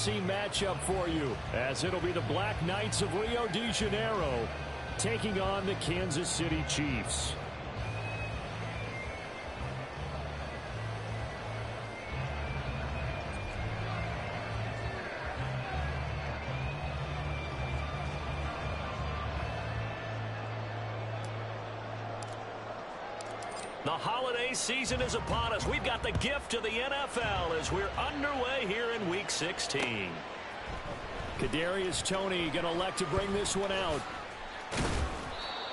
see matchup for you, as it'll be the Black Knights of Rio de Janeiro taking on the Kansas City Chiefs. The holiday season is upon us. We've got the gift of the NFL as we're underway here in Week 16. Kadarius Toney going to elect to bring this one out.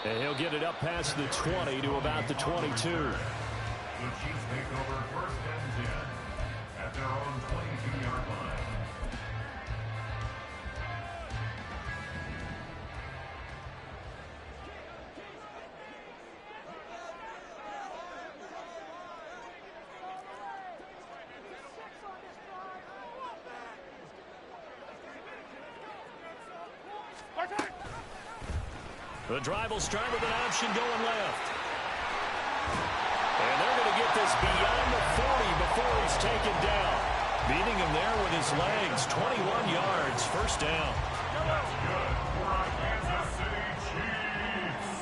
And he'll get it up past the 20 to about the 22. The Chiefs take over first and 10 at their own 22-yard line. The drive will start with an option going left. And they're going to get this beyond the 40 before he's taken down. Beating him there with his legs. 21 yards, first down. That's good for our Kansas City Chiefs.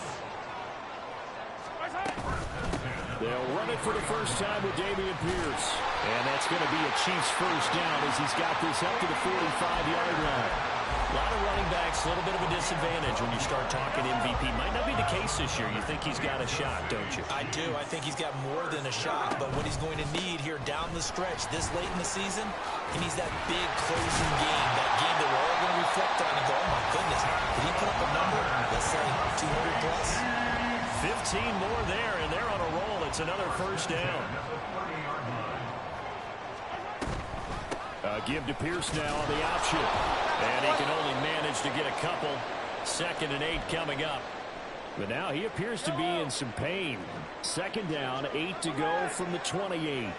They'll run it for the first time with Dameon Pierce. And that's going to be a Chiefs first down as he's got this up to the 45-yard line. A lot of running backs, a little bit of a disadvantage when you start talking MVP. Might not be the case this year. You think he's got a shot, don't you? I do. I think he's got more than a shot. But what he's going to need here down the stretch this late in the season, he needs that big closing game, that game that we're all going to reflect on and go, oh, my goodness, did he put up a number, let's say, 200 plus? 15 more there, and they're on a roll. It's another first down. Give to Pierce now on the option. And he can only manage to get a couple. 2nd and 8 coming up. But now he appears to be in some pain. 2nd down, 8 to go from the 28.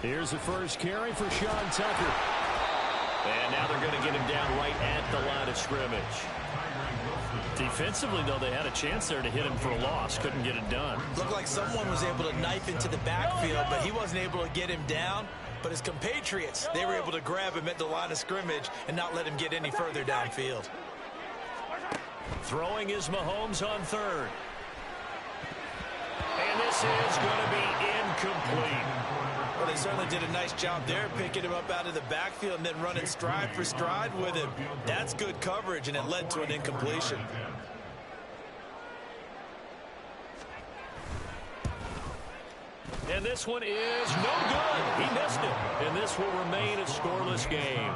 Here's the first carry for Sean Tucker. And now they're going to get him down right at the line of scrimmage. Defensively, though, they had a chance there to hit him for a loss. Couldn't get it done. Looked like someone was able to knife into the backfield, but he wasn't able to get him down. But his compatriots, they were able to grab him at the line of scrimmage and not let him get any further downfield. Throwing is Mahomes on 3rd. And this is going to be incomplete. Well, they certainly did a nice job there, picking him up out of the backfield and then running stride for stride with him. That's good coverage, and it led to an incompletion. And this one is no good. He missed it. And this will remain a scoreless game.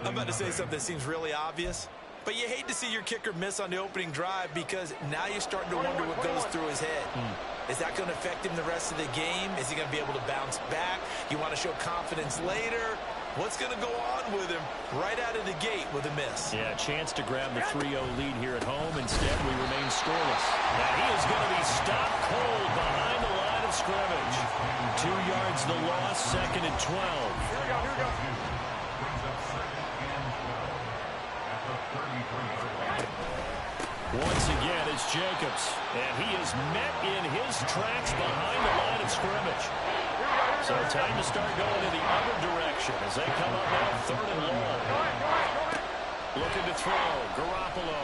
I'm about to say something that seems really obvious, but you hate to see your kicker miss on the opening drive because now you're starting to wonder what goes through his head. Is that going to affect him the rest of the game? Is he going to be able to bounce back? You want to show confidence later? What's going to go on with him right out of the gate with a miss? Yeah, a chance to grab the 3-0 lead here at home. Instead, we remain scoreless. Now he is going to be stopped cold behind the line of scrimmage. 2 yards the loss, 2nd and 12. Here we go. Once again, it's Jacobs. And he is met in his tracks behind the line of scrimmage. So time to start going in the other direction as they come up now 3rd and long. Looking to throw, Garoppolo.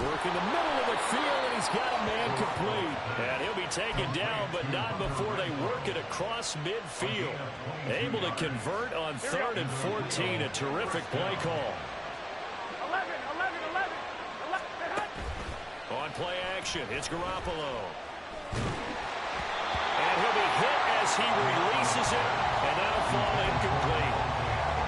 Working the middle of the field, and he's got a man complete. And he'll be taken down, but not before they work it across midfield. Able to convert on 3rd and 14. A terrific play call. 11. On play action, it's Garoppolo. And he'll be hit as he releases it, and that'll fall incomplete.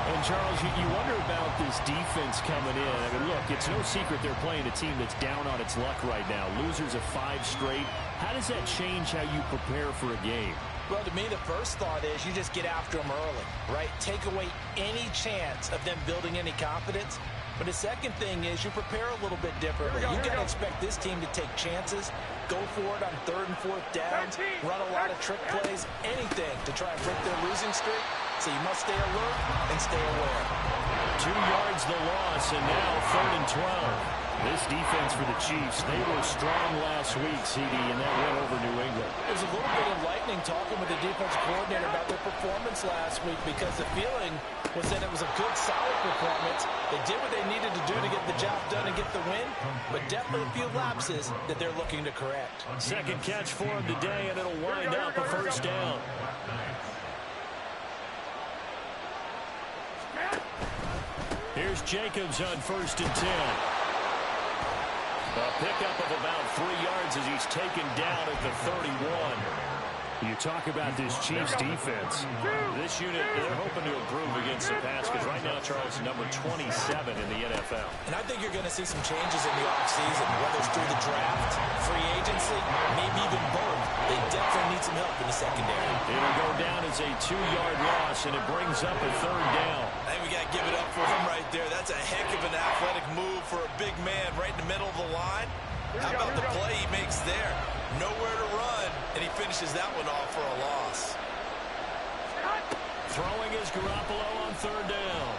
And, Charles, you wonder about this defense coming in. I mean, look, it's no secret they're playing a team that's down on its luck right now. Losers of 5 straight. How does that change how you prepare for a game? Well, to me, the first thought is you just get after them early, right? Take away any chance of them building any confidence. But the second thing is you prepare a little bit differently. You got to expect this team to take chances, go for it on 3rd and 4th downs, run a lot of trick plays, anything to try and break their losing streak. So you must stay alert and stay aware. 2 yards the loss, and now 3rd and 12. This defense for the Chiefs, they were strong last week, CD, and that went over New England. It was a little bit enlightening talking with the defensive coordinator about their performance last week because the feeling was that it was a good, solid performance. They did what they needed to do to get the job done and get the win, but definitely a few lapses that they're looking to correct. Second catch for him today, and it'll wind up a first down. Here's Jacobs on 1st and 10. A pickup of about 3 yards as he's taken down at the 31. You talk about this Chiefs defense. This unit, they're hoping to improve against the pass because right now Charles is number 27 in the NFL. And I think you're going to see some changes in the offseason, whether it's through the draft, free agency, maybe even both. They definitely need some help in the secondary. It'll go down as a 2-yard loss, and it brings up a 3rd down. I think we got to give it up for him right there. That's a heck of an athletic move for a big man right in the middle of the line. How about the play he makes there? Nowhere to run, and he finishes that one off for a loss. Throwing is Garoppolo on 3rd down.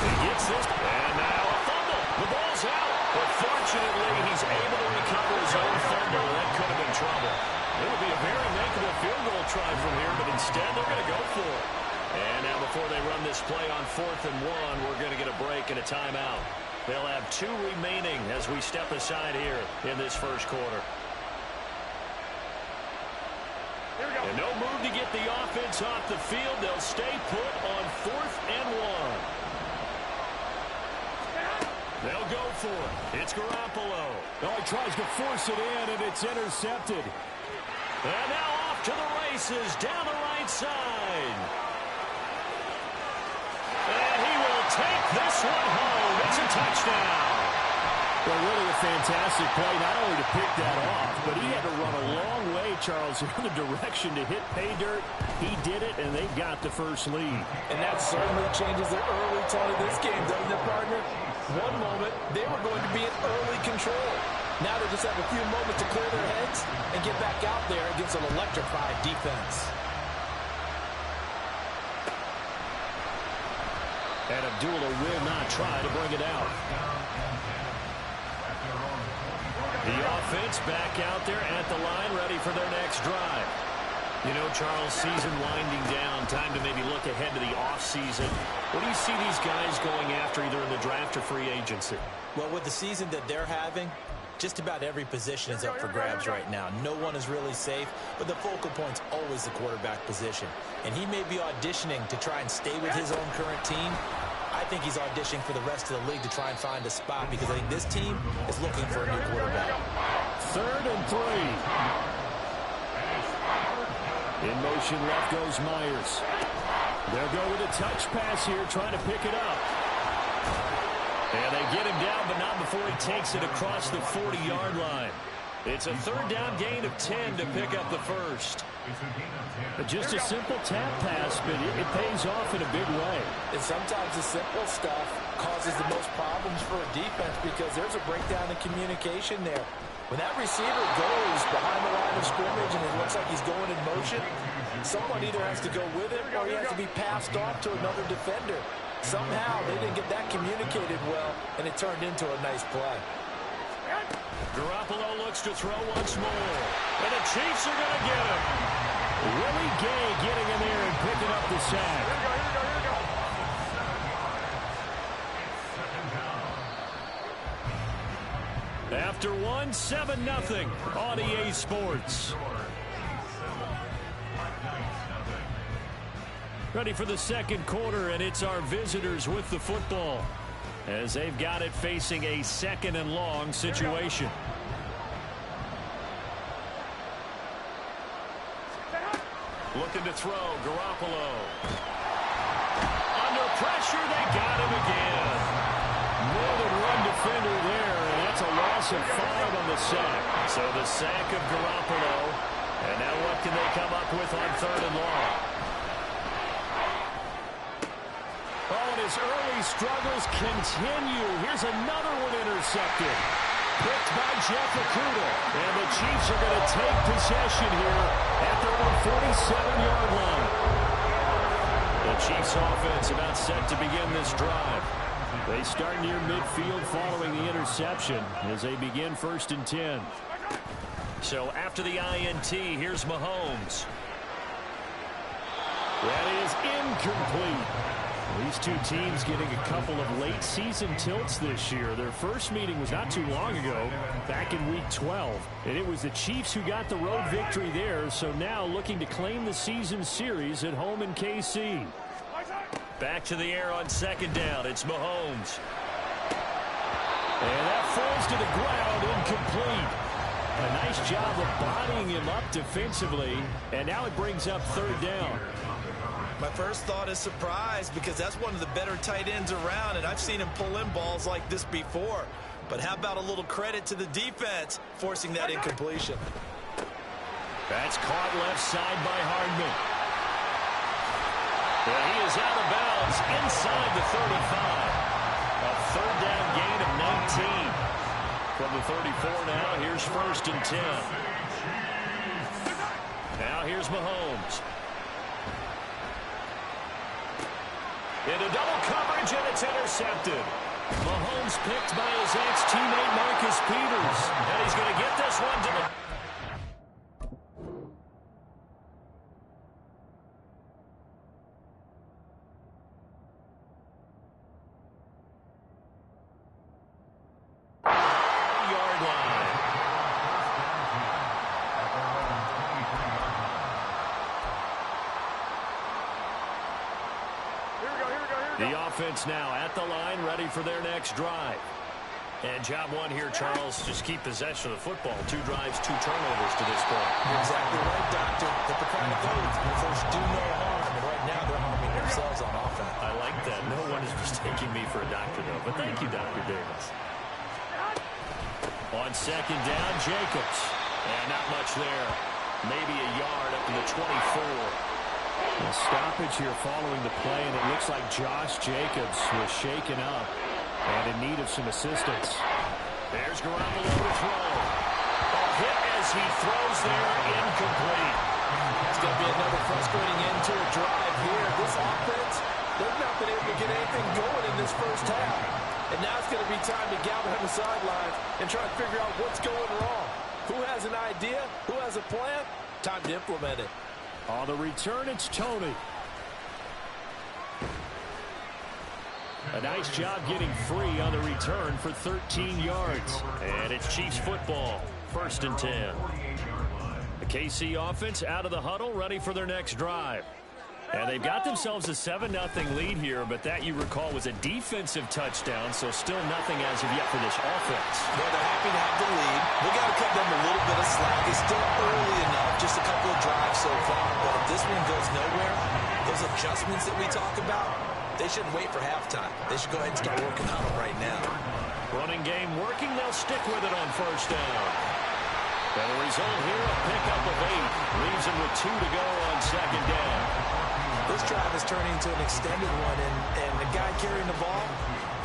He gets this, and now a fumble. The ball's out. But fortunately, he's able to recover his own fumble. That could have been trouble. It would be a very makeable field goal try from here, but instead they're going to go for it. And now before they run this play on 4th and 1, we're going to get a break and a timeout. They'll have 2 remaining as we step aside here in this first quarter. And no move to get the offense off the field. They'll stay put on 4th and 1. They'll go for it. It's Garoppolo. Oh, he tries to force it in, and it's intercepted. And now off to the races down the right side. And he will take this one home. It's a touchdown. Well, really a fantastic play, not only to pick that off, but he had to run a long way, Charles, in the direction to hit pay dirt. He did it, and they got the first lead. And that certainly changes their early tone of this game, doesn't it, partner? One moment, they were going to be in early control. Now they just have a few moments to clear their heads and get back out there against an electrified defense. And Abdullah will not try to bring it out. The offense back out there at the line, ready for their next drive. You know, Charles, season winding down, time to maybe look ahead to the offseason. What do you see these guys going after either in the draft or free agency? Well, with the season that they're having, just about every position is up for grabs right now. No one is really safe, but the focal point's always the quarterback position. And he may be auditioning to try and stay with his own current team. I think he's auditioning for the rest of the league to try and find a spot because I think this team is looking for a new quarterback. 3rd and 3. In motion left goes Myers. They'll go with a touch pass here, trying to pick it up. And they get him down, but not before he takes it across the 40-yard line. It's a 3rd down gain of 10 to pick up the first. Just a simple tap pass, but it pays off in a big way. And sometimes the simple stuff causes the most problems for a defense because there's a breakdown in communication there. When that receiver goes behind the line of scrimmage and it looks like he's going in motion, someone either has to go with him or he has to be passed off to another defender. Somehow they didn't get that communicated well, and it turned into a nice play. Garoppolo looks to throw once more. And the Chiefs are going to get him. Willie Gay getting in there and picking up the sack. After 1, 7-0 on EA Sports. Ready for the second quarter, and it's our visitors with the football as they've got it facing a 2nd and long situation. Looking to throw, Garoppolo. Under pressure, they got him again. More than one defender there, and that's a loss of 5 on the sack. So the sack of Garoppolo, and now what can they come up with on 3rd and long? Oh, and his early struggles continue. Here's another one intercepted. Picked by Jeff Okudah. And the Chiefs are going to take possession here at their own 47-yard line. The Chiefs offense about set to begin this drive. They start near midfield following the interception as they begin 1st and 10. So after the INT, here's Mahomes. That is incomplete. These two teams getting a couple of late season tilts this year. Their first meeting was not too long ago, back in week 12. And it was the Chiefs who got the road victory there, so now looking to claim the season series at home in KC. Back to the air on 2nd down. It's Mahomes. And that falls to the ground, incomplete. A nice job of bodying him up defensively, and now it brings up 3rd down. My first thought is surprise, because that's one of the better tight ends around, and I've seen him pull in balls like this before. But how about a little credit to the defense forcing that incompletion? That's caught left side by Hardman. And he is out of bounds inside the 35. A 3rd down gain of 19. From the 34 now, here's 1st and 10. Now here's Mahomes. Into double coverage, and it's intercepted. Mahomes picked by his ex-teammate Marcus Peters. And he's going to get this one to the... yard line. The offense now at the line, ready for their next drive. And job one here, Charles, just keep possession of the football. 2 drives, 2 turnovers to this point. You're exactly right, Doctor. But the kind of those when first do no harm, and right now they're harming themselves on offense. I like that. No one is mistaking me for a doctor, though. But thank you, Dr. Davis. On 2nd down, Jacobs. And not much there. Maybe a yard up to the 24. A stoppage here following the play, and it looks like Josh Jacobs was shaken up and in need of some assistance. There's Garoppolo to throw. A hit as he throws there, incomplete. It's going to be another frustrating end to a drive here. This offense, they've not been able to get anything going in this first half. And now it's going to be time to gather on the sidelines and try to figure out what's going wrong. Who has an idea? Who has a plan? Time to implement it. On the return, it's Tony. A nice job getting free on the return for 13 yards. And it's Chiefs football, 1st and 10. The KC offense out of the huddle, ready for their next drive. And they've got themselves a 7-0 lead here, but that, you recall, was a defensive touchdown, so still nothing as of yet for this offense. Well, they're happy to have the lead. We got to cut them a little bit of slack. It's still early enough, just a couple of drives so far, but if this one goes nowhere, those adjustments that we talk about, they shouldn't wait for halftime. They should go ahead and start working on them right now. Running game working, they'll stick with it on 1st down. And the result here, a pickup of 8. Leaves them with 2 to go on 2nd down. This drive is turning into an extended one, and the guy carrying the ball,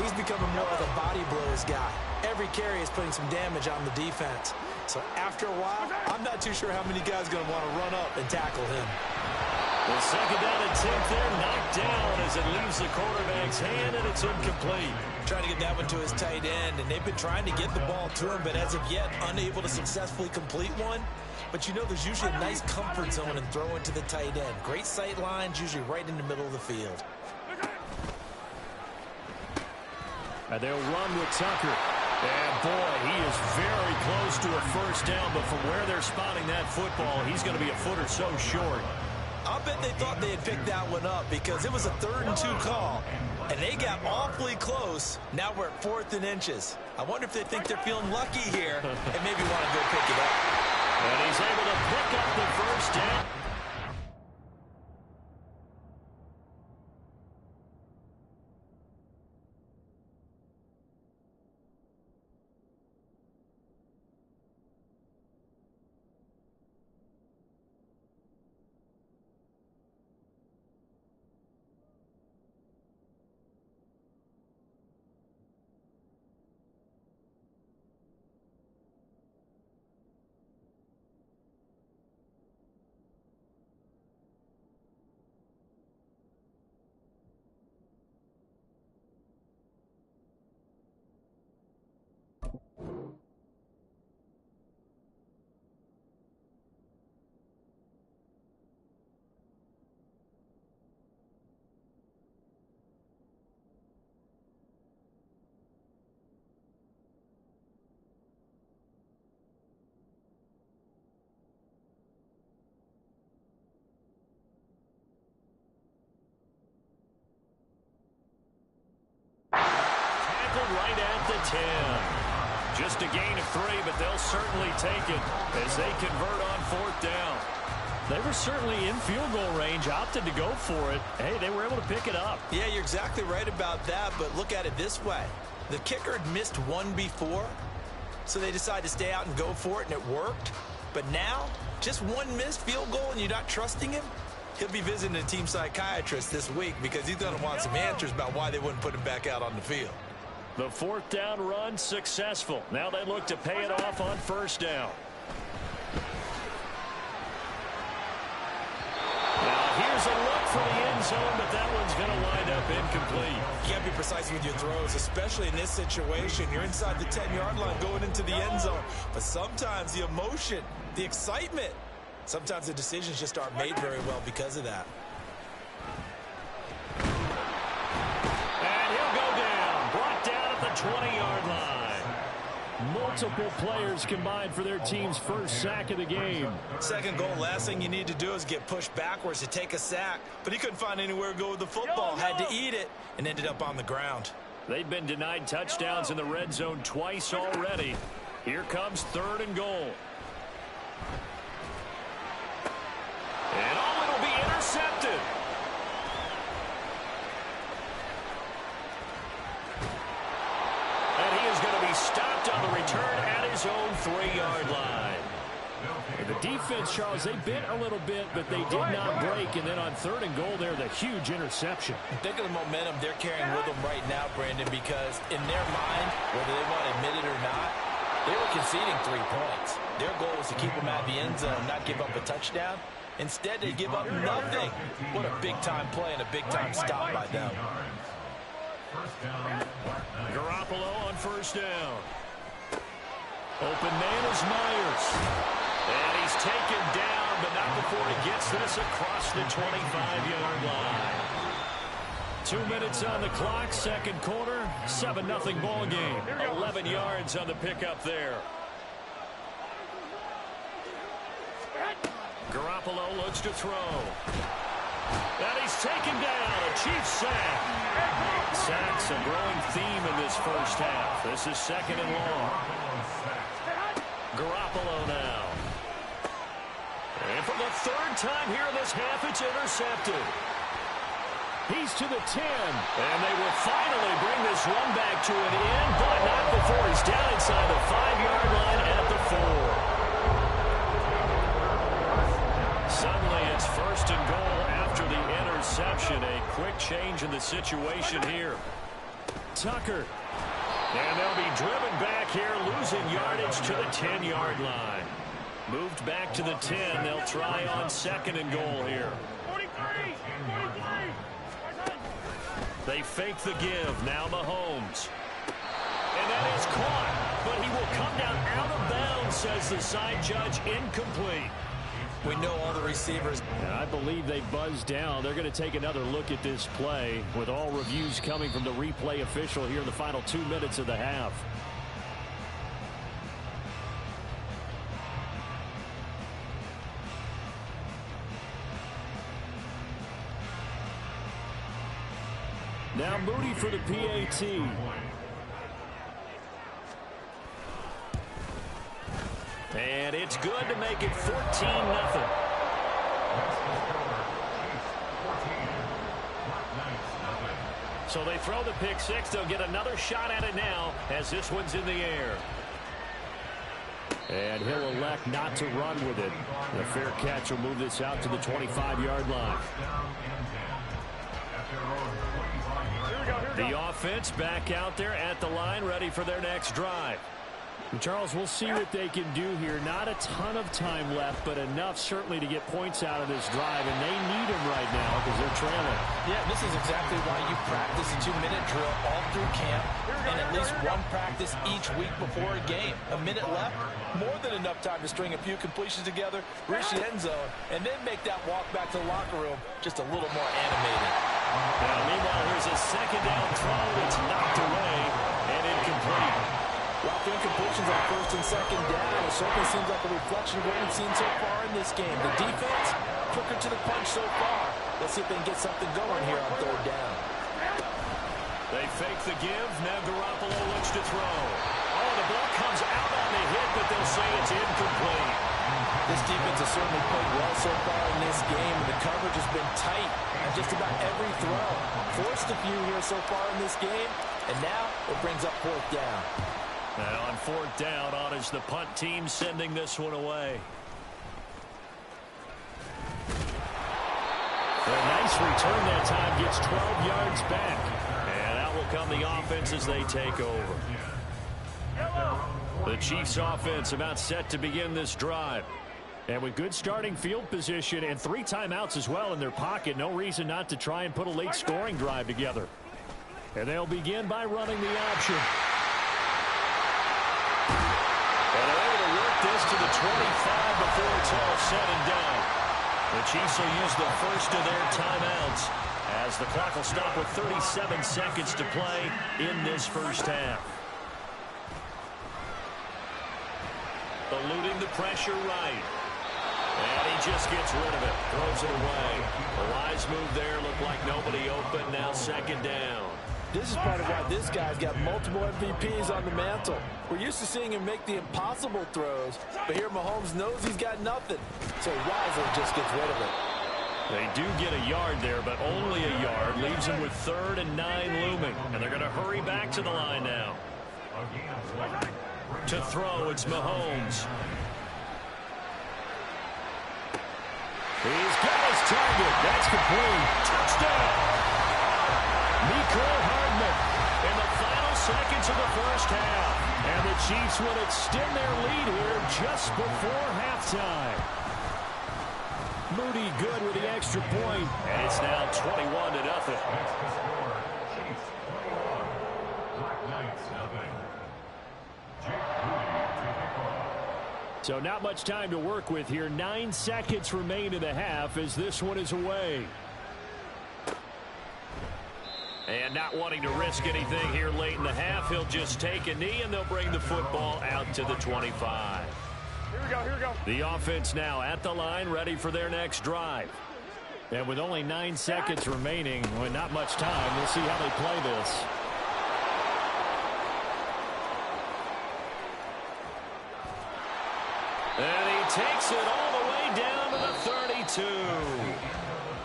he's becoming more of a body blows guy. Every carry is putting some damage on the defense. So after a while, I'm not too sure how many guys are going to want to run up and tackle him. The 2nd down attempt there, knocked down as it leaves the quarterback's hand, and it's incomplete. Trying to get that one to his tight end, and they've been trying to get the ball to him, but as of yet, unable to successfully complete one. But you know, there's usually a nice comfort zone in throwing to the tight end. Great sight lines, usually right in the middle of the field. And they'll run with Tucker. And boy, he is very close to a 1st down, but from where they're spotting that football, he's going to be a foot or so short. I'll bet they thought they had picked that one up because it was a 3rd and 2 call, and they got awfully close. Now we're at 4th and inches. I wonder if they think they're feeling lucky here and maybe want to go pick it up. And he's able to pick up the 1st down. the 10. Just a gain of 3, but they'll certainly take it as they convert on 4th down. They were certainly in field goal range, opted to go for it. Hey, they were able to pick it up. Yeah, you're exactly right about that, but look at it this way. The kicker had missed one before, so they decided to stay out and go for it, and it worked. But now, just one missed field goal and you're not trusting him? He'll be visiting a team psychiatrist this week because he's going to want some answers about why they wouldn't put him back out on the field. The 4th down run successful. Now they look to pay it off on 1st down. Here's a look for the end zone, but that one's going to wind up incomplete. You can't be precise with your throws, especially in this situation. You're inside the 10-yard line going into the end zone. But sometimes the emotion, the excitement, sometimes the decisions just aren't made very well because of that. And he'll go down, brought down at the 20-yard line. Multiple players combined for their team's first sack of the game. Second goal, last thing you need to do is get pushed backwards to take a sack. But he couldn't find anywhere to go with the football, had to eat it, and ended up on the ground. They've been denied touchdowns in the red zone twice already. Here comes 3rd and goal. And it'll be intercepted. And he is going to be stopped on the return at his own 3-yard line. And the defense, Charles, they bit a little bit, but they did not break. And then on 3rd and goal there, the huge interception. Think of the momentum they're carrying with them right now, Brandon, because in their mind, whether they want to admit it or not, they were conceding 3 points. Their goal was to keep them out of the end zone, not give up a touchdown. Instead, they give up nothing. What a big-time play and a big-time stop by them. Garoppolo on 1st down. Open man is Myers. And he's taken down, but not before he gets this across the 25-yard line. 2 minutes on the clock, second quarter, 7-0 ball game. 11 yards on the pickup there. Garoppolo looks to throw. And he's taken down, a Chiefs sack. Sacks a growing theme in this first half. This is 2nd and long. Garoppolo now. And for the 3rd time here in this half, it's intercepted. He's to the 10. And they will finally bring this one back to an end, but not before he's down inside the 5-yard line at the 4. Suddenly it's 1st and goal after the interception. A quick change in the situation here. Tucker. And they'll be driven back here, losing yardage to the 10-yard line. Moved back to the 10. They'll try on 2nd and goal here. 43. They fake the give. Now Mahomes. And that is caught. But he will come down out of bounds, says the side judge. Incomplete. We know all the receivers. And I believe they buzzed down. They're going to take another look at this play with all reviews coming from the replay official here in the final 2 minutes of the half. Now Moody for the PAT. And it's good to make it 14-0. So they throw the pick six. They'll get another shot at it now as this one's in the air. And he'll elect not to run with it. The fair catch will move this out to the 25-yard line. The offense back out there at the line, ready for their next drive. And Charles, we'll see what they can do here. Not a ton of time left, but enough certainly to get points out of this drive, and they need them right now because they're trailing. Yeah, this is exactly why you practice a 2-minute drill all through camp and at least one practice each week before a game. A minute left, more than enough time to string a few completions together, reach the end zone, and then make that walk back to the locker room just a little more animated. Now, meanwhile, here's a second down throw that's knocked away and incomplete. Well, the incompletions on 1st and 2nd down, it certainly seems like a reflection of what we've seen so far in this game. The defense, quicker to the punch so far. Let's see if they can get something going here on 3rd down. They fake the give. Now Garoppolo looks to throw. Oh, the ball comes out on the hit, but they'll say it's incomplete. This defense has certainly played well so far in this game, and the coverage has been tight on just about every throw. Forced a few here so far in this game, and now it brings up fourth down. Now on fourth down, on is the punt team sending this one away. A nice return that time, gets 12 yards back. And out will come the offense as they take over. The Chiefs offense about set to begin this drive. And with good starting field position and 3 timeouts as well in their pocket, no reason not to try and put a late scoring drive together. And they'll begin by running the option. And they're able to work this to the 25 before it's all said and done. The Chiefs will use the first of their timeouts as the clock will stop with 37 seconds to play in this first half. Eluding the pressure right. And he just gets rid of it. Throws it away. A wise move there. Looked like nobody open. Now second down. This is part of why this guy's got multiple MVPs on the mantle. We're used to seeing him make the impossible throws, but here Mahomes knows he's got nothing, so wisely just gets rid of it. They do get a yard there, but only a yard. Leaves them with 3rd and 9 looming, and they're going to hurry back to the line now. To throw, it's Mahomes. He's got his target. That's complete. Touchdown! Mecole Hardman in the final seconds of the first half. And the Chiefs would extend their lead here just before halftime. Moody good with the extra point. And it's now 21-0. So not much time to work with here. 9 seconds remain in the half as this one is away. And not wanting to risk anything here late in the half, he'll just take a knee and they'll bring the football out to the 25. Here we go, here we go. The offense now at the line, ready for their next drive. And with only 9 seconds remaining, with not much time, we'll see how they play this. And he takes it all the way down to the 32.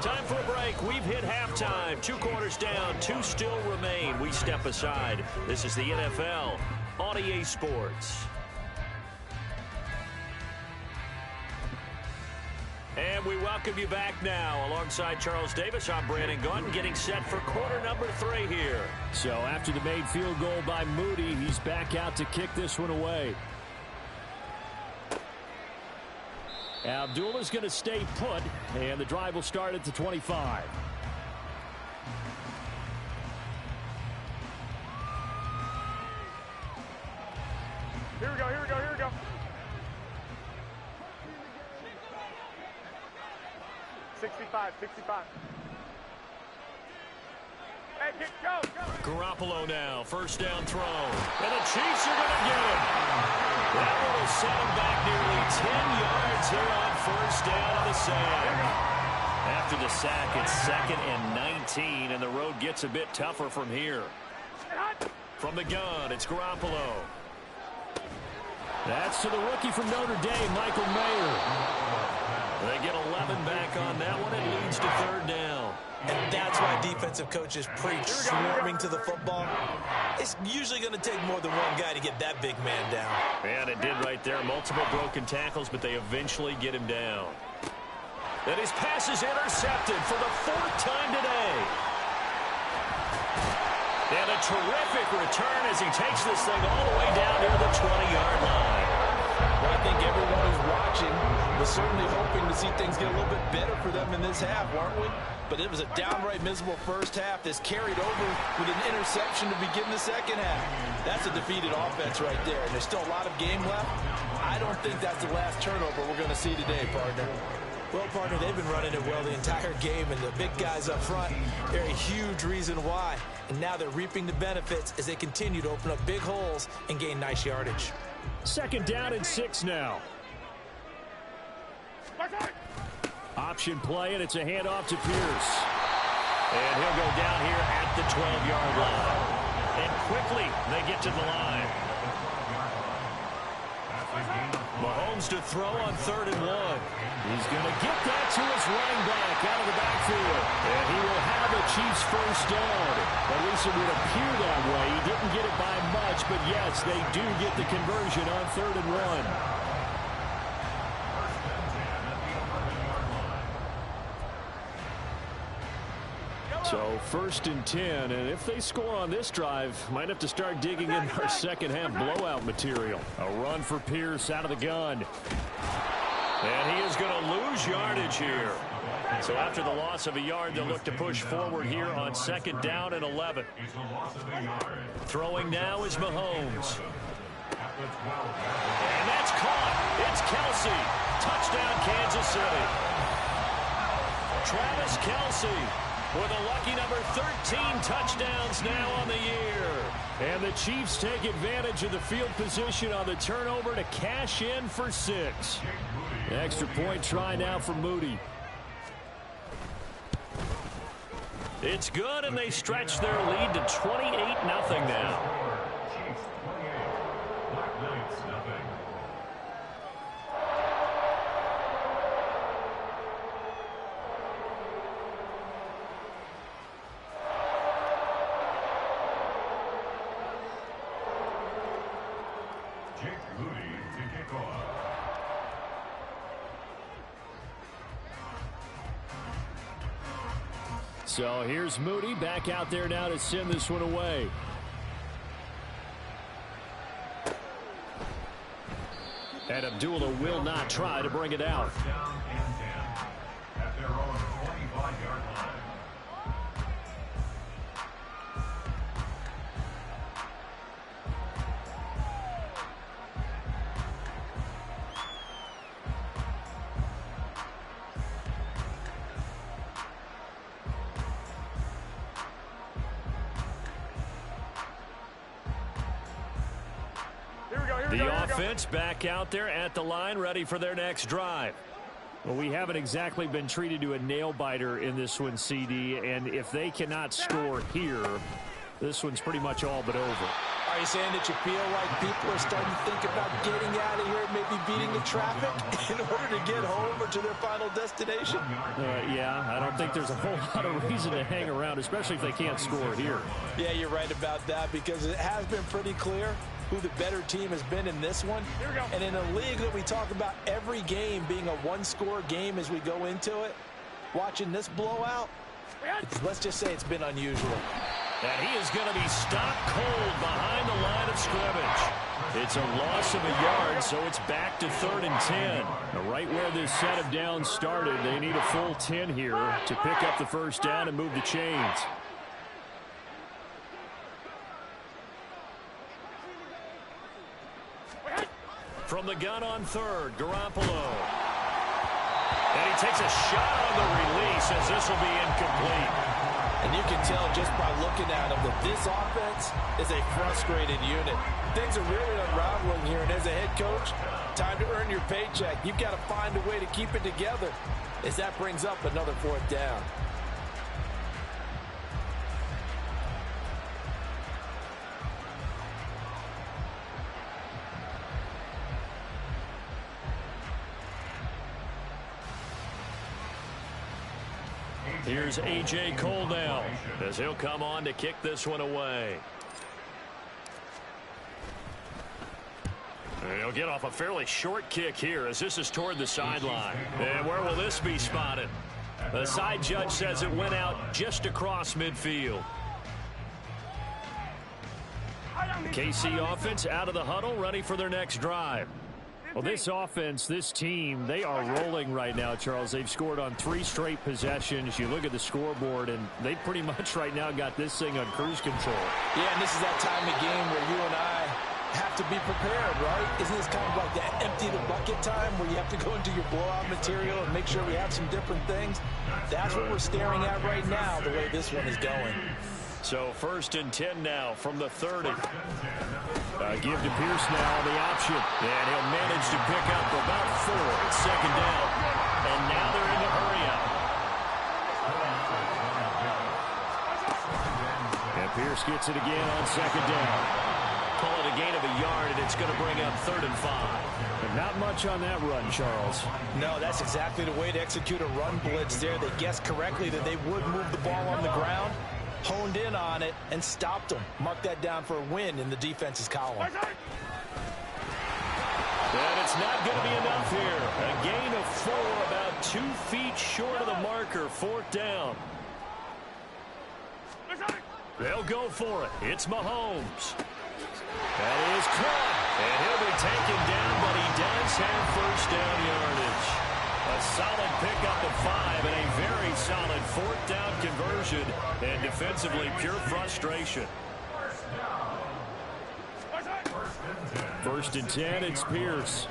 Time for a break. We've hit halftime. 2 quarters down. 2 still remain. We step aside. This is the NFL on EA Sports. And we welcome you back now. Alongside Charles Davis, I'm Brandon Gunn, getting set for quarter number 3 here. So after the made field goal by Moody, he's back out to kick this one away. Abdullah's going to stay put, and the drive will start at the 25. Here we go, here we go, here we go. $65. Hey, kick, go. Garoppolo now, first down throw. And the Chiefs are going to get him. That one will set him back nearly 10 yards here on first down on the sand. After the sack, it's 2nd and 19, and the road gets a bit tougher from here. From the gun, it's Garoppolo. That's to the rookie from Notre Dame, Michael Mayer. They get 11 back on that one. It leads to 3rd down. And that's why defensive coaches preach swarming to the football. It's usually going to take more than one guy to get that big man down. And it did right there. Multiple broken tackles, but they eventually get him down. And his pass is intercepted for the 4th time today. And a terrific return as he takes this thing all the way down near the 20-yard line. Well, I think everyone who's watching was certainly hoping to see things get a little bit better for them in this half, weren't we? But it was a downright miserable first half. This carried over with an interception to begin the second half. That's a defeated offense right there. And there's still a lot of game left. I don't think that's the last turnover we're going to see today, partner. Well, partner, they've been running it well the entire game, and the big guys up front, they're a huge reason why. And now they're reaping the benefits as they continue to open up big holes and gain nice yardage. 2nd down and 6 now. Option play, and it's a handoff to Pierce. And he'll go down here at the 12-yard line. And quickly they get to the line. Mahomes to throw on 3rd and 1. He's going to get that to his running back out of the backfield. And he will have a Chiefs first down. At least it would appear that way. He didn't get it by much, but yes, they do get the conversion on 3rd and 1. So 1st and 10, and if they score on this drive, might have to start digging in our second half blowout material. A run for Pierce out of the gun. And he is going to lose yardage here. So after the loss of a yard, they'll look to push forward here on 2nd down and 11. Throwing now is Mahomes. And that's caught. It's Kelce. Touchdown, Kansas City. Travis Kelce with a lucky number 13 touchdowns now on the year. And the Chiefs take advantage of the field position on the turnover to cash in for 6. Extra point try now for Moody. It's good, and they stretch their lead to 28-0 now. So here's Moody back out there now to send this one away. And Abdullah will not try to bring it out. Down and 10 at their own 45-yard line. The offense back out there at the line, ready for their next drive. Well, we haven't exactly been treated to a nail-biter in this one, CD, and if they cannot score here, this one's pretty much all but over. Are you saying that you feel like people are starting to think about getting out of here, maybe beating the traffic in order to get home or to their final destination? Yeah, I don't think there's a whole lot of reason to hang around, especially if they can't score here. Yeah, you're right about that, because it has been pretty clear who the better team has been in this one. And in a league that we talk about every game being a one-score game as we go into it, watching this blowout, let's just say it's been unusual. And he is going to be stopped cold behind the line of scrimmage. It's a loss of a yard, so it's back to 3rd and 10. Now, right where this set of downs started, they need a full 10 here to pick up the first down and move the chains. From the gun on 3rd, Garoppolo. And he takes a shot on the release as this will be incomplete. And you can tell just by looking at him that this offense is a frustrated unit. Things are really unraveling here, and as a head coach, time to earn your paycheck. You've got to find a way to keep it together as that brings up another 4th down. Here's A.J. Cole now as he'll come on to kick this one away. And he'll get off a fairly short kick here as this is toward the sideline. And where will this be spotted? The side judge says it went out just across midfield. The KC offense out of the huddle, ready for their next drive. Well, this offense, this team, they are rolling right now, Charles. They've scored on 3 straight possessions. You look at the scoreboard, and they pretty much right now got this thing on cruise control. Yeah, and this is that time of game where you and I have to be prepared, right? Isn't this kind of like that empty the bucket time where you have to go into your blowout material and make sure we have some different things? That's what we're staring at right now, the way this one is going. So 1st and 10 now from the 30. Give to Pierce now on the option. And he'll manage to pick up about 4 at 2nd down. And now they're in the hurry up. Pierce gets it again on second down. Call it a gain of a yard, and it's going to bring up 3rd and 5. But not much on that run, Charles. No, that's exactly the way to execute a run blitz there. They guessed correctly that they would move the ball on the ground, honed in on it, and stopped them. Mark that down for a win in the defense's column. And it's not going to be enough here. A gain of 4, about 2 feet short of the marker, 4th down. They'll go for it. It's Mahomes. That is caught. And he'll be taken down, but he does have 1st down yardage. A solid pickup of 5 and a very solid 4th down conversion. And defensively, pure frustration. 1st and 10, it's Pierce.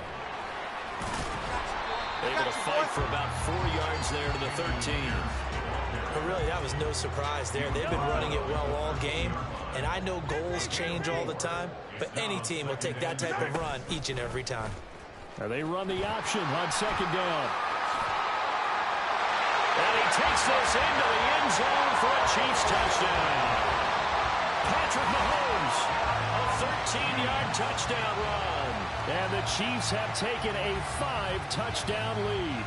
Able to fight for about 4 yards there to the 13. But really, that was no surprise there. They've been running it well all game, and I know goals change all the time, but any team will take that type of run each and every time. Now they run the option on 2nd down. And he takes this into the end zone for a Chiefs touchdown. Patrick Mahomes, a 13-yard touchdown run. And the Chiefs have taken a 5-touchdown lead.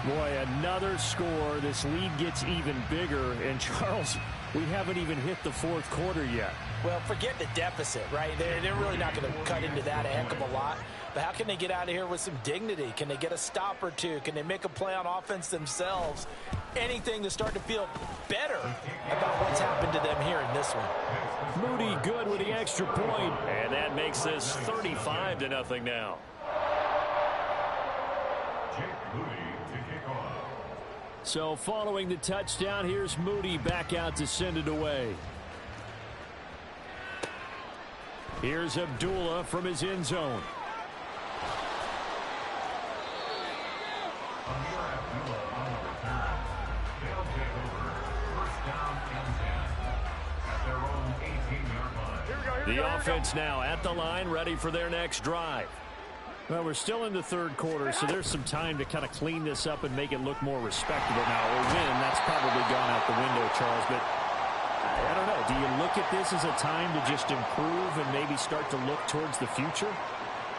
Boy, another score. This lead gets even bigger. And, Charles, we haven't even hit the 4th quarter yet. Well, forget the deficit, right? They're really not going to cut into that a heck of a lot. But how can they get out of here with some dignity? Can they get a stop or two? Can they make a play on offense themselves? Anything to start to feel better about what's happened to them here in this one. Moody good with the extra point. And that makes this 35-0 now. So following the touchdown, here's Moody back out to send it away. Here's Abdullah from his end zone. The offense now at the line, ready for their next drive. Well, we're still in the 3rd quarter, so there's some time to kind of clean this up and make it look more respectable. Now, a win, that's probably gone out the window, Charles, but I don't know. Do you look at this as a time to just improve and maybe start to look towards the future?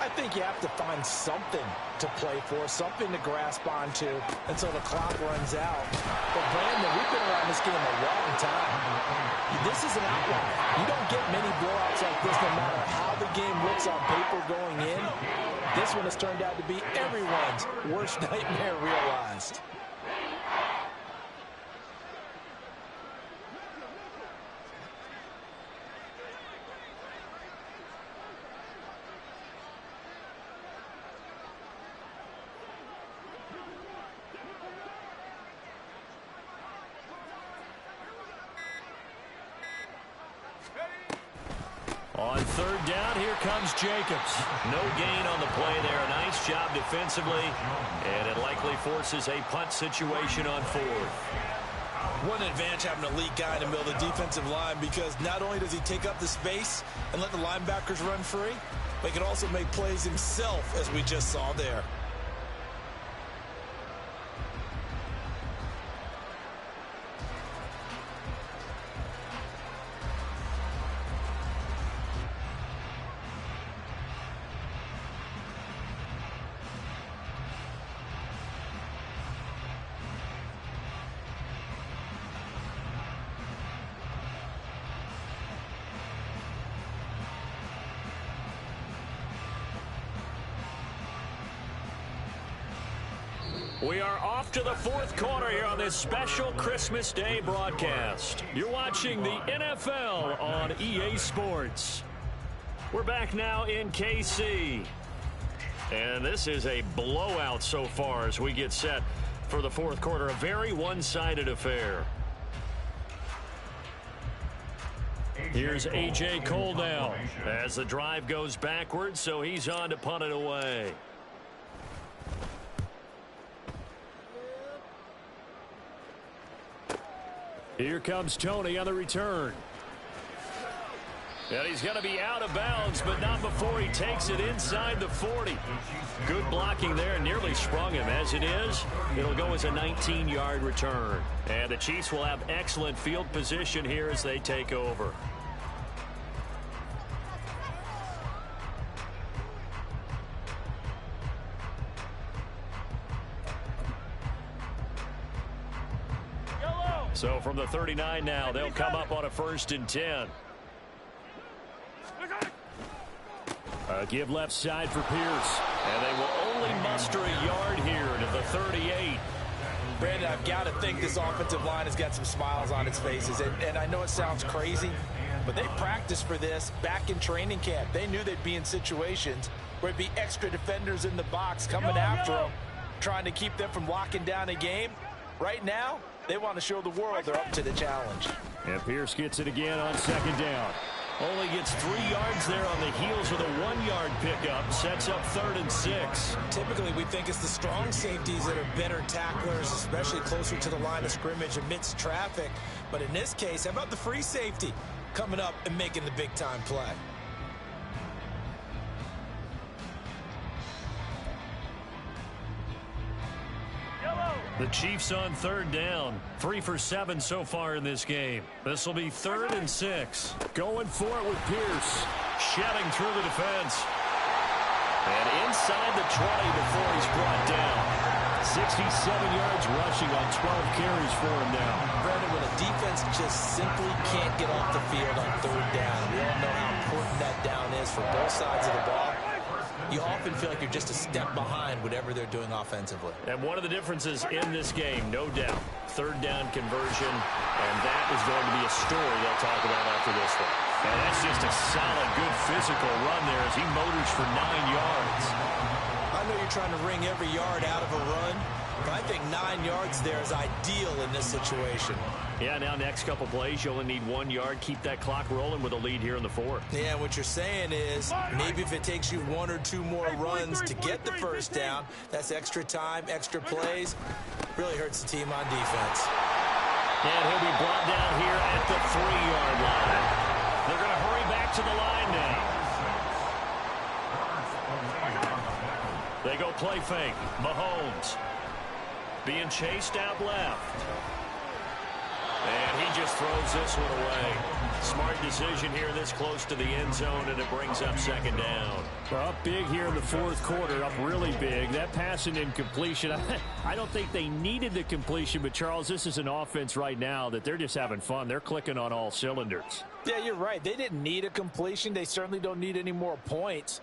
I think you have to find something to play for, something to grasp onto until the clock runs out. But, Brandon, we've been around this game a long time. This is an outlier. You don't get many blowouts like this no matter how the game looks on paper going in. This one has turned out to be everyone's worst nightmare realized. On 3rd down, here comes Jacobs. No gain on the play there. A nice job defensively, and it likely forces a punt situation on 4th. What an advantage having an elite guy in the middle of the defensive line, because not only does he take up the space and let the linebackers run free, but he can also make plays himself, as we just saw there. We are off to the 4th quarter here on this special Christmas Day broadcast. You're watching the NFL on EA Sports. We're back now in KC. And this is a blowout so far as we get set for the 4th quarter. A very one-sided affair. Here's A.J. Cole now as the drive goes backwards, so he's on to punt it away. Here comes Tony on the return. And he's going to be out of bounds, but not before he takes it inside the 40. Good blocking there, nearly sprung him. As it is, it'll go as a 19-yard return. And the Chiefs will have excellent field position here as they take over. So from the 39 now, they'll come up on a 1st and 10. Give left side for Pierce. And they will only muster a yard here to the 38. Brandon, I've got to think this offensive line has got some smiles on its faces. And I know it sounds crazy, but they practiced for this back in training camp. They knew they'd be in situations where it'd be extra defenders in the box coming after them, trying to keep them from locking down a game. Right now, they want to show the world they're up to the challenge. And Pierce gets it again on 2nd down. Only gets 3 yards there on the heels of a 1-yard pickup. Sets up 3rd and 6. Typically, we think it's the strong safeties that are better tacklers, especially closer to the line of scrimmage amidst traffic. But in this case, how about the free safety coming up and making the big-time play? The Chiefs on 3rd down. 3 for 7 so far in this game. This will be 3rd and 6. Going for it with Pierce. Shedding through the defense. And inside the 20 before he's brought down. 67 yards rushing on 12 carries for him now. Brandon, when a defense just simply can't get off the field on 3rd down, we all know how important that down is for both sides of the ball. You often feel like you're just a step behind whatever they're doing offensively. And one of the differences in this game, no doubt, 3rd down conversion, and that is going to be a story they'll talk about after this one. And that's just a solid, good physical run there as he motors for 9 yards. I know you're trying to wring every yard out of a run, but I think 9 yards there is ideal in this situation. Yeah, now next couple plays, you only need 1 yard. Keep that clock rolling with a lead here in the 4th. Yeah, what you're saying is maybe if it takes you 1 or 2 more runs to get the 1st down, that's extra time, extra plays. Really hurts the team on defense. And he'll be brought down here at the 3-yard line. They're going to hurry back to the line now. They go play fake. Mahomes being chased out left. And he just throws this one away. Smart decision here this close to the end zone, and it brings up 2nd down. Well, up big here in the 4th quarter, up really big. That passing incompletion, I don't think they needed the completion, but Charles, this is an offense right now that they're just having fun. They're clicking on all cylinders. Yeah, you're right. They didn't need a completion. They certainly don't need any more points,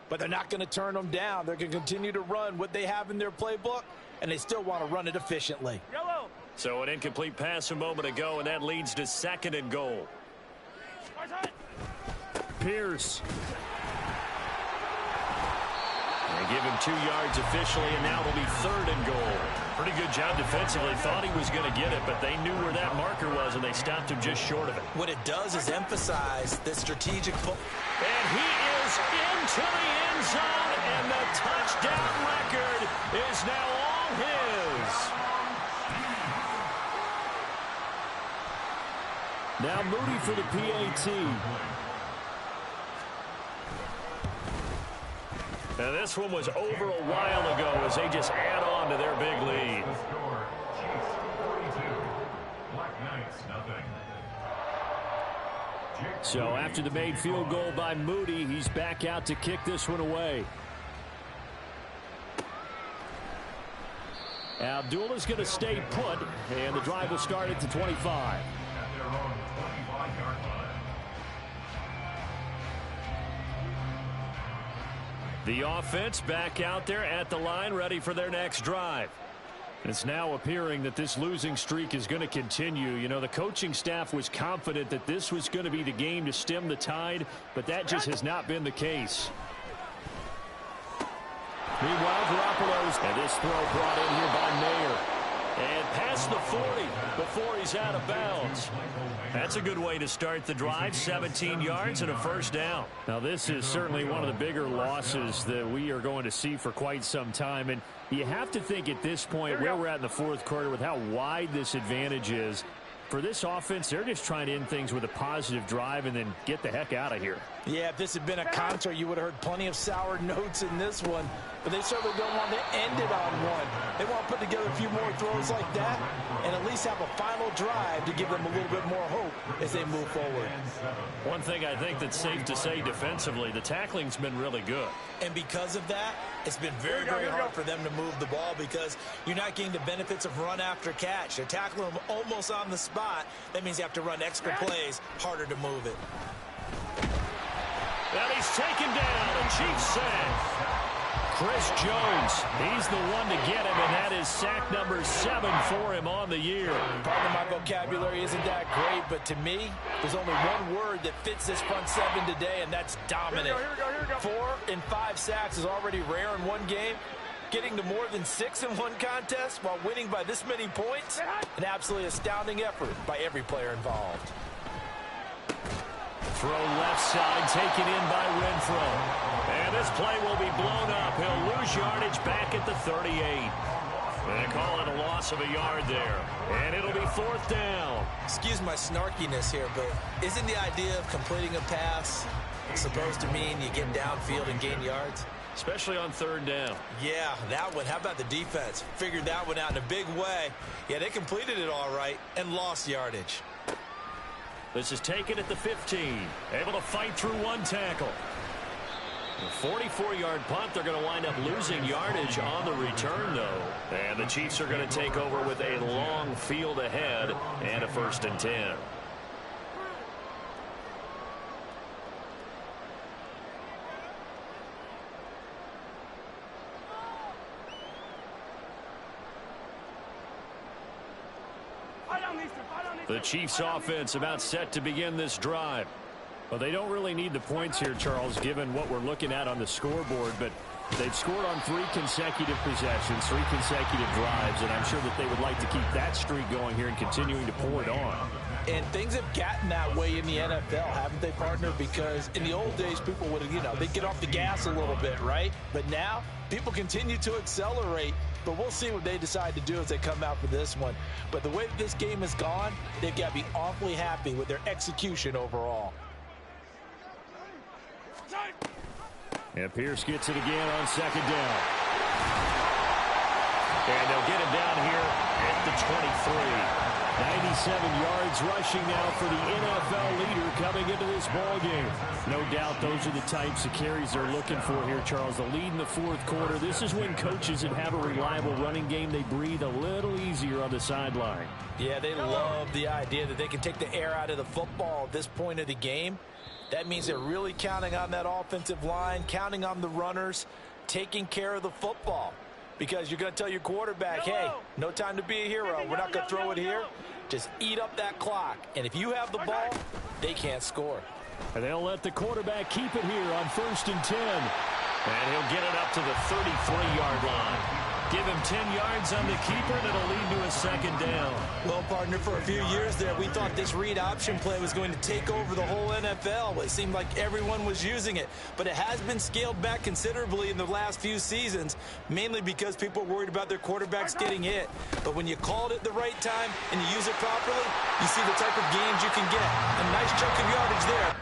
but they're not going to turn them down. They're going to continue to run what they have in their playbook, and they still want to run it efficiently. So an incomplete pass a moment ago, and that leads to 2nd and goal. Pierce. They give him 2 yards officially, and now it'll be 3rd and goal. Pretty good job defensively. Thought he was going to get it, but they knew where that marker was, and they stopped him just short of it. What it does is emphasize the strategic. And he is into the end zone, and the touchdown record is now all his. Now Moody for the PAT. Now this one was over a while ago as they just add on to their big lead. So after the made field goal by Moody, he's back out to kick this one away. Abdullah's going to stay put, and the drive will start at the 25. The offense back out there at the line, ready for their next drive. It's now appearing that this losing streak is going to continue. You know, the coaching staff was confident that this was going to be the game to stem the tide, but that just has not been the case. Meanwhile, Garoppolo's, and this throw brought in here by Mayer. And past the 40 before he's out of bounds. That's a good way to start the drive. 17 yards and a 1st down. Now, this is certainly one of the bigger losses that we are going to see for quite some time. And you have to think at this point, where we're at in the 4th quarter with how wide this advantage is, For this offense, they're just trying to end things with a positive drive and then get the heck out of here. Yeah, if this had been a concert, you would have heard plenty of sour notes in this one. But they certainly don't want to end it on one. They want to put together a few more throws like that and at least have a final drive to give them a little bit more hope as they move forward. One thing I think that's safe to say defensively, the tackling's been really good. And because of that, it's been very, very hard for them to move the ball because you're not getting the benefits of run after catch. They're tackling them almost on the spot. That means you have to run extra plays, harder to move it. And he's taken down, a Chiefs sack. Chris Jones, he's the one to get him, and that is sack number 7 for him on the year. Pardon my vocabulary isn't that great, but to me, there's only one word that fits this front 7 today, and that's dominant. Here we go. 4 and 5 sacks is already rare in one game. Getting to more than 6 in one contest while winning by this many points, an absolutely astounding effort by every player involved. Throw left side, taken in by Renfro. And this play will be blown up. He'll lose yardage back at the 38. And they call it a loss of a yard there. And it'll be 4th down. Excuse my snarkiness here, but isn't the idea of completing a pass supposed to mean you get downfield and gain yards? Especially on 3rd down. Yeah, that one. How about the defense? Figured that one out in a big way. Yeah, they completed it all right and lost yardage. This is taken at the 15. Able to fight through one tackle. A 44-yard punt. They're going to wind up losing yardage on the return, though. And the Chiefs are going to take over with a long field ahead and a 1st and 10. The Chiefs offense about set to begin this drive. Well, they don't really need the points here, Charles, given what we're looking at on the scoreboard, but they've scored on 3 consecutive possessions, 3 consecutive drives, and I'm sure that they would like to keep that streak going here and continuing to pour it on. And things have gotten that way in the NFL, haven't they, partner? Because in the old days, people would, they'd get off the gas a little bit, right? But now, people continue to accelerate. But we'll see what they decide to do as they come out for this one. But the way that this game has gone, they've got to be awfully happy with their execution overall. And Pierce gets it again on 2nd down. And they'll get him down here at the 23. 97 yards rushing now for the NFL leader coming into this ball game. No doubt those are the types of carries they're looking for here, Charles. The lead in the 4th quarter. This is when coaches that have a reliable running game, they breathe a little easier on the sideline. Yeah, they love the idea that they can take the air out of the football at this point of the game. That means they're really counting on that offensive line, counting on the runners, taking care of the football. Because you're going to tell your quarterback, hey, no time to be a hero. We're not going to throw it here. Just eat up that clock. And if you have the ball, they can't score. And they'll let the quarterback keep it here on 1st and 10. And he'll get it up to the 33-yard line. Give him 10 yards on the keeper, and it'll lead to a 2nd down. Well, partner, for a few years there, we thought this read option play was going to take over the whole NFL. It seemed like everyone was using it. But it has been scaled back considerably in the last few seasons, mainly because people are worried about their quarterbacks getting hit. But when you call it at the right time and you use it properly, you see the type of gains you can get. A nice chunk of yardage there.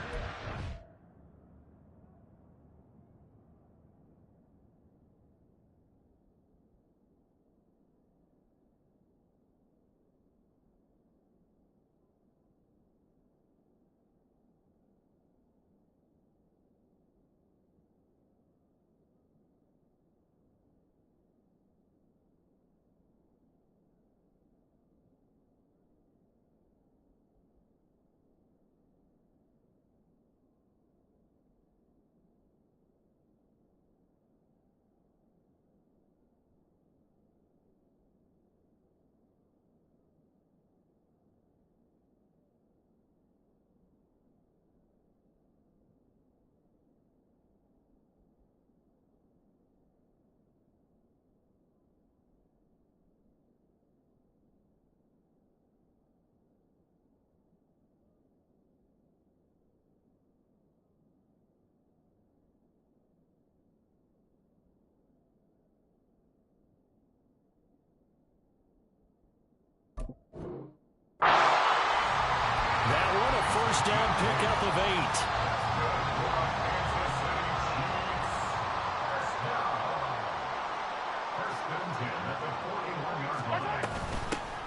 first down pickup of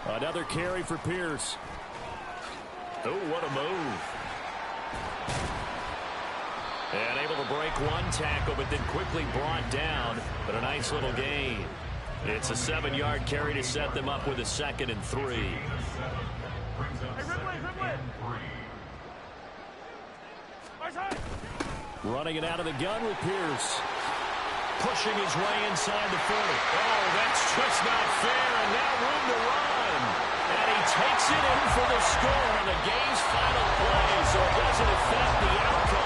8. Another carry for Pierce. Oh, what a move. And able to break one tackle, but then quickly brought down. But a nice little gain. It's a 7-yard carry to set them up with a 2nd and 3. Running it out of the gun with Pierce. Pushing his way inside the 40. Oh, that's just not fair, and now room to run. And he takes it in for the score on the game's final play, so it doesn't affect the outcome.